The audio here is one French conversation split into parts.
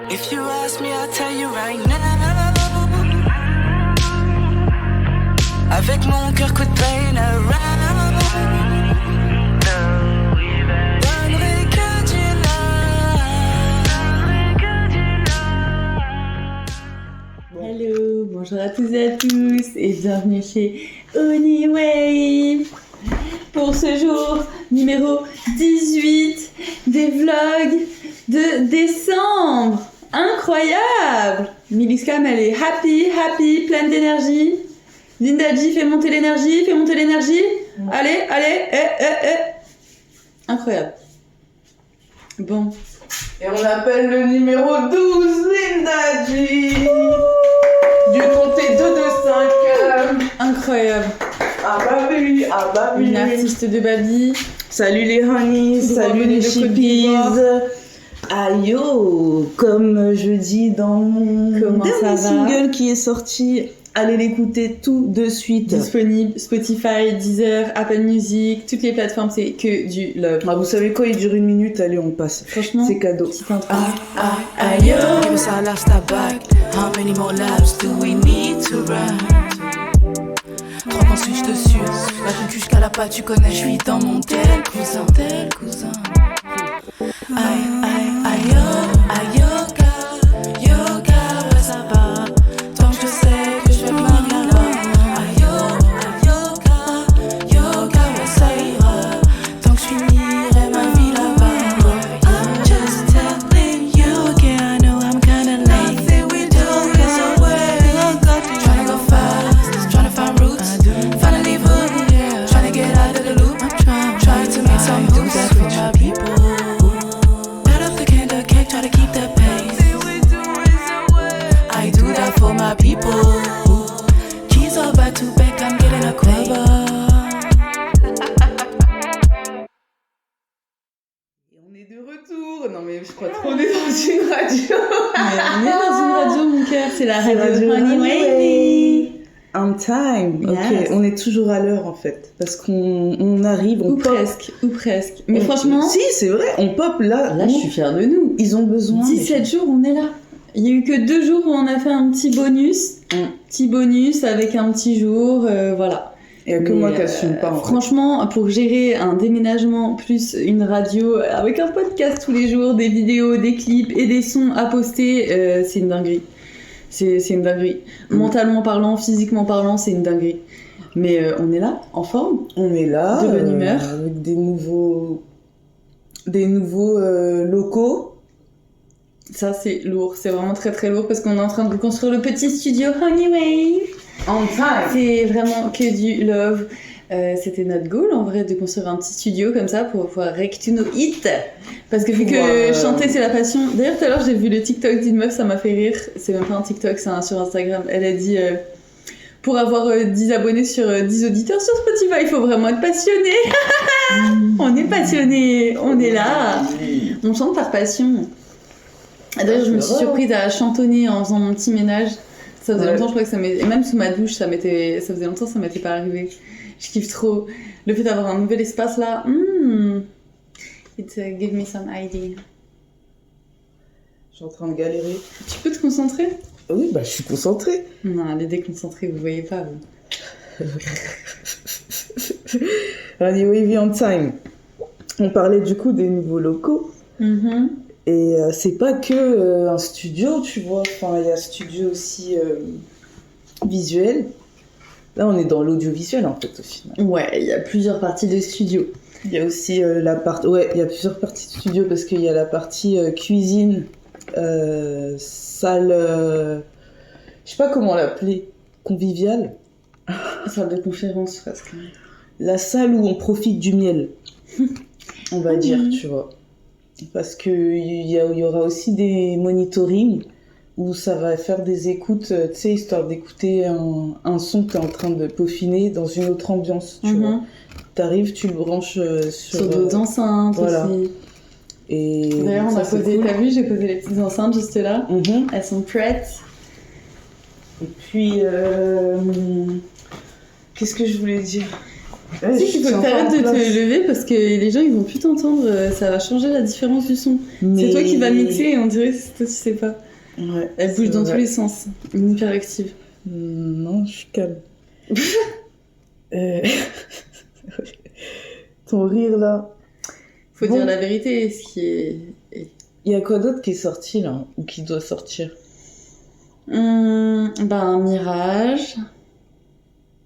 If you ask me, I'll tell you right now. Avec mon cœur coup de pain around. Donnerai que du love. Hello, bonjour à tous et à tous et bienvenue chez Honey pour ce jour numéro 18 des vlogs de décembre. Incroyable! Miliskam, elle est happy, pleine d'énergie. Linda G, fais monter l'énergie. Allez, Incroyable. Bon. Et on appelle le numéro 12, Linda G. Du comté 225. Incroyable. Ah bah oui. Une artiste de Babi. Salut les honeys, salut les chippies. Ayo, comme je dis dans mon dernier single qui est sorti, allez l'écouter tout de suite. Disponible Spotify, Deezer, Apple Music, toutes les plateformes, c'est que du love. Ah, vous savez quoi, il dure 1 minute, allez on passe. Franchement, c'est cadeau. Petite intro. Ayo, give us our lifestyle back. How many more laps do we need to run? 3 points switch dessus. La concu jusqu'à la patte, tu connais, je suis dans mon tel cousin. Aïe, yoga, ouais ça va. Tant que je sais que je vais bien là-bas. Aïe, yoga, ouais ça ira. Tant que je finirai ma vie là-bas. I'm just telling you again, I know I'm kinda late. Nothing we do gets away. Tryna go fast, tryna find roots, finally hooked. Tryna get out of the loop, trying to make some moves for my people. Try to keep the pace. I do that for my people. Keys are back to back, I'm getting a cover. Et on est de retour. Non mais je crois trop on est dans une radio. On est dans une radio, mon cœur, c'est la radio Honey. On time. Yes. Ok, on est toujours à l'heure en fait. Parce qu'on arrive, on Ou pop. presque. Mais franchement, Si, c'est vrai, on pop là. là, je suis fière de nous. Ils ont besoin. 17 jours, on est là. Il y a eu que 2 jours où on a fait un petit bonus. Petit bonus avec un petit jour, voilà. Il y a que Mais, moi qui assume pas. En fait. Franchement, pour gérer un déménagement plus une radio avec un podcast tous les jours, des vidéos, des clips et des sons à poster, c'est une dinguerie. C'est une dinguerie. Mentalement parlant, physiquement parlant, c'est une dinguerie. Mais on est là, en forme. On est là. De bonne humeur. Avec des nouveaux locaux. Ça, c'est lourd. C'est vraiment très très lourd parce qu'on est en train de construire le petit studio Honey. On time. C'est vraiment que du love. C'était notre goal en vrai de construire un petit studio comme ça pour pouvoir recto nos hits. Parce que vu que chanter c'est la passion. D'ailleurs tout à l'heure j'ai vu le TikTok d'une meuf, ça m'a fait rire. C'est même pas un TikTok, c'est sur Instagram. Elle a dit pour avoir 10 abonnés sur 10 auditeurs sur Spotify, il faut vraiment être passionné. On est passionné, on est là. On chante par passion. D'ailleurs je me suis surprise à chantonner en faisant mon petit ménage. Ça faisait longtemps, je crois que ça m'était... Et même sous ma douche, ça faisait longtemps que ça m'était pas arrivé. Je kiffe trop. Le fait d'avoir un nouvel espace là, it give me some idea. Je suis en train de galérer. Tu peux te concentrer ? Oui, bah je suis concentrée. Non, elle est déconcentrée, vous voyez pas. Vous. Radio Wavy on time. On parlait du coup des nouveaux locaux. Mm-hmm. Et c'est pas que un studio, tu vois. Enfin, il y a un studio aussi visuel. Là, on est dans l'audiovisuel, en fait, au final. Ouais, il y a plusieurs parties de studio. Il y a aussi la partie... Ouais, il y a plusieurs parties de studio, parce qu'il y a la partie cuisine, salle... je sais pas comment l'appeler. Conviviale. Salle de conférence, presque. La salle où on profite du miel. On va dire, tu vois. Parce qu'il y aura aussi des monitorings où ça va faire des écoutes, tu sais, histoire d'écouter un son que t'es en train de peaufiner dans une autre ambiance, tu vois. T'arrives, tu le branches sur d'autres enceintes voilà. aussi. Et d'ailleurs, on a posé, cool. T'as vu, j'ai posé les petites enceintes juste là. Mm-hmm. Elles sont prêtes. Et puis, qu'est-ce que je voulais dire ? Ouais, Tu sais qu'il faut que t'arrêtes de te lever parce que les gens ils vont plus t'entendre, ça va changer la différence du son. C'est toi qui vas mixer et on dirait que toi tu sais pas. Ouais, Elle bouge dans tous les sens, une hyperactive. Non, je suis calme. Ton rire là. Faut Bon. dire la vérité, ce qui est. Il y a quoi d'autre qui est sorti là, ou qui doit sortir? Ben, Mirage.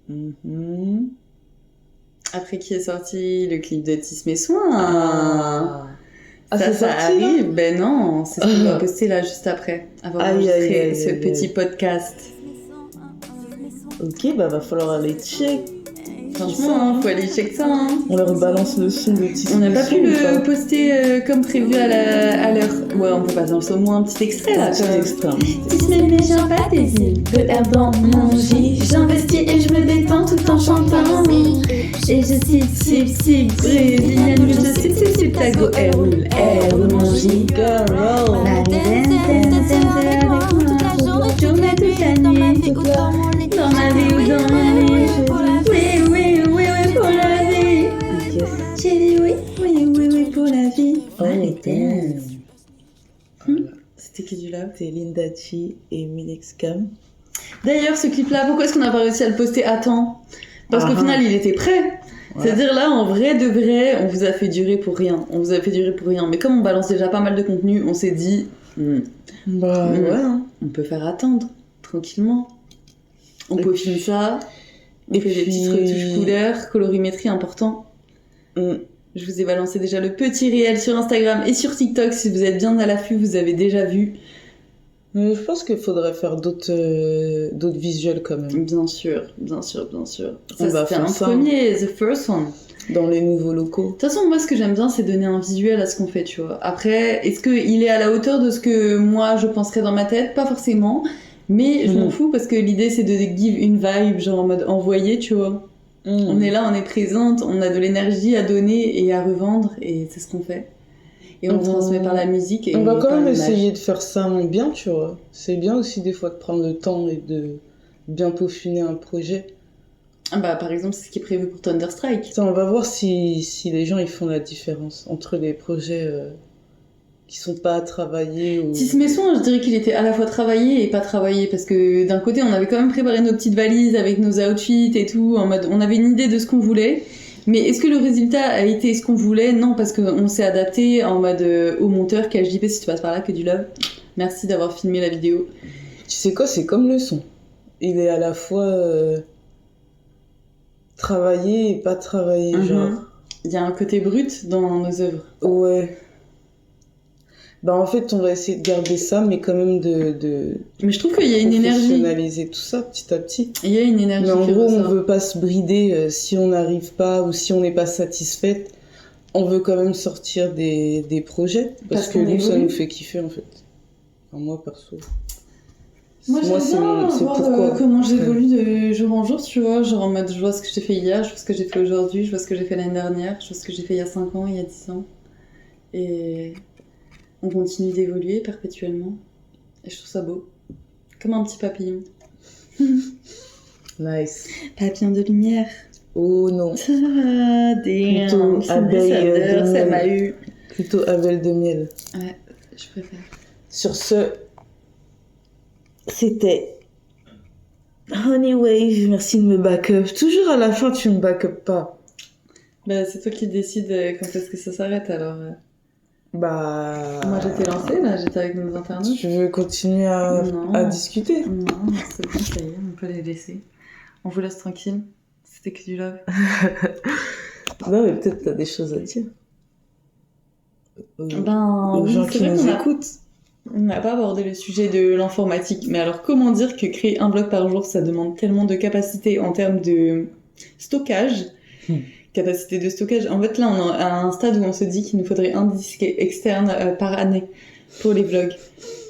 Mhm. Après qui est sorti le clip de Tis Mes Soins. Ah, c'est Ça sorti là? arrive. Ben non, c'est ce qu'on va poster là juste après. Avoir Aïe, enregistré aïe, aïe, ce aïe, petit aïe. podcast. Ok, bah va falloir aller check. Franchement, faut aller check ça. Hein. On leur balance le son de Tis On n'a Mes pas Soins pu ou le pas? poster comme prévu à l'heure. Ouais, on peut pas lancer au moins un petit extrait là. Un petit quand même. extrait. Tis mes méchants pas des îles, de l'air dans mon J. J'investis et je me détends tout en chantant. Et je cite, brésilienne, je cite, tago, elle roule mon J. Girl, Journée toute la nuit, dans ma vie ou dans ma vie. Oui, pour la vie. J'ai dit oui, pour la vie. Oh, damn. C'était qui du love? C'est Linda Chi et Milex Cam. D'ailleurs, ce clip-là, pourquoi est-ce qu'on n'a pas réussi à le poster à temps? Parce qu'au final, il était prêt. Ouais. C'est-à-dire là, en vrai de vrai, on vous a fait durer pour rien. Mais comme on balance déjà pas mal de contenu, on s'est dit, Bah ouais, ouais. Hein. on peut faire attendre, tranquillement. On Et peaufine puis- ça, on et fait des puis- petites retouches couleurs, colorimétrie important. Mm. Je vous ai balancé déjà le petit réel sur Instagram et sur TikTok. Si vous êtes bien à l'affût, vous avez déjà vu. Mais je pense qu'il faudrait faire d'autres visuels quand même. Bien sûr. On Ça, va c'était faire un ça. premier, the first one. Dans les nouveaux locaux. De toute façon, moi, ce que j'aime bien, c'est donner un visuel à ce qu'on fait, tu vois. Après, est-ce qu'il est à la hauteur de ce que moi, je penserais dans ma tête? Pas forcément. Mais je m'en fous parce que l'idée, c'est de give une vibe, genre en mode envoyer, tu vois. On est là, on est présente, on a de l'énergie à donner et à revendre, et c'est ce qu'on fait. Et on le transmet par la musique. Et On va quand par même l'image. essayer de faire ça bien, tu vois. C'est bien aussi des fois de prendre le temps et de bien peaufiner un projet. Ah bah, par exemple, c'est ce qui est prévu pour Thunderstrike. Ça, on va voir si les gens ils font la différence entre les projets qui sont pas travaillés ou... Tis Mes Soins, je dirais qu'il était à la fois travaillé et pas travaillé, parce que d'un côté, on avait quand même préparé nos petites valises avec nos outfits et tout, en mode, on avait une idée de ce qu'on voulait, mais est-ce que le résultat a été ce qu'on voulait? Non, parce qu'on s'est adapté en mode au monteur, KHJP, si tu passes par là, que du love. Merci d'avoir filmé la vidéo. Tu sais quoi, c'est comme le son. Il est à la fois travaillé et pas travaillé, genre. Il y a un côté brut dans nos œuvres. Ouais. Bah en fait, on va essayer de garder ça, mais quand même de Mais je trouve qu'il y a une énergie. professionnaliser tout ça petit à petit. Il y a une énergie Mais en qui gros, on ressort. veut pas se brider si on n'arrive pas ou si on n'est pas satisfaite. On veut quand même sortir des projets parce que qu'on nous, ça évolue. nous fait kiffer en fait. Enfin, moi perso. Moi, j'aime c'est bien c'est voir pourquoi. comment j'évolue de jour en jour, tu vois. Genre en mode, je vois ce que j'ai fait hier, je vois ce que j'ai fait aujourd'hui, je vois ce que j'ai fait l'année dernière, je vois ce que j'ai fait il y a 5 ans, il y a 10 ans. Et on continue d'évoluer perpétuellement. Et je trouve ça beau. Comme un petit papillon. Nice. Papillon de lumière. Oh non. Ah, Plutôt c'est abeille ambassadeur, de ça miel. m'a eu. Plutôt Abel de miel. Ouais, je préfère. Sur ce, c'était Honey Wave. Merci de me back-up. Toujours à la fin, tu me back-up pas. Bah, c'est toi qui décides quand est-ce que ça s'arrête alors. Bah. Moi j'étais lancée là, j'étais avec nos internautes. Tu veux continuer à Non. discuter? Non, c'est bon, ça y est, on peut les laisser. On vous laisse tranquille. C'était que du love. Non, mais peut-être t'as des choses à dire. Ben, Aux oui, gens c'est qui vrai nous qu'on a- écoutent. On n'a pas abordé le sujet de l'informatique, mais alors comment dire que créer un blog par jour, ça demande tellement de capacité en termes de stockage, capacité de stockage. En fait, là, on est à un stade où on se dit qu'il nous faudrait un disque externe par année pour les blogs.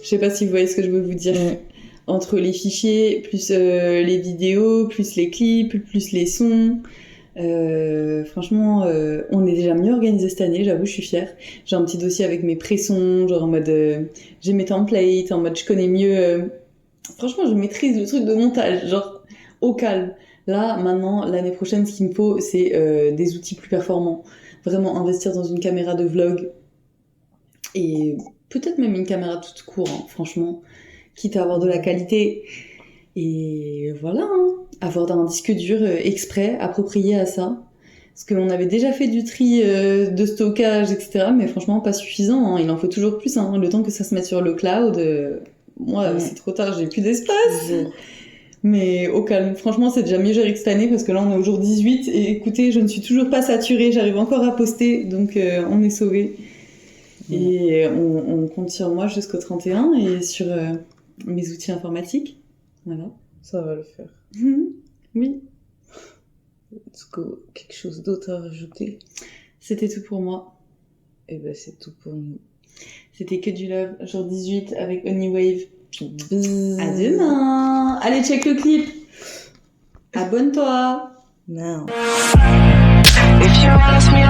Je sais pas si vous voyez ce que je veux vous dire. Ouais. Entre les fichiers, plus les vidéos, plus les clips, plus les sons. Franchement, on est déjà mieux organisé cette année, j'avoue, je suis fière. J'ai un petit dossier avec mes pré-sons, genre en mode j'ai mes templates, en mode je connais mieux. Franchement, je maîtrise le truc de montage, genre au calme. Là, maintenant, l'année prochaine, ce qu'il me faut, c'est des outils plus performants. Vraiment investir dans une caméra de vlog. Et peut-être même une caméra toute court, hein, franchement. Quitte à avoir de la qualité. Et voilà, hein. Avoir un disque dur exprès, approprié à ça. Parce qu'on avait déjà fait du tri de stockage, etc. Mais franchement, pas suffisant. Hein. Il en faut toujours plus. Hein. Le temps que ça se mette sur le cloud, moi, c'est trop tard, j'ai plus d'espace. Mais au calme. Franchement, c'est déjà mieux géré que cette année parce que là, on est au jour 18. Et écoutez, je ne suis toujours pas saturée. J'arrive encore à poster. Donc, on est sauvés. Et on compte sur moi jusqu'au 31 et sur mes outils informatiques. Voilà. Ça va le faire. Oui. Let's go. Quelque chose d'autre à rajouter? C'était tout pour moi. Et ben c'est tout pour nous. C'était que du love, jour 18 avec Honey Wave. À demain. Allez, check le clip. Abonne-toi. Now. If you ask me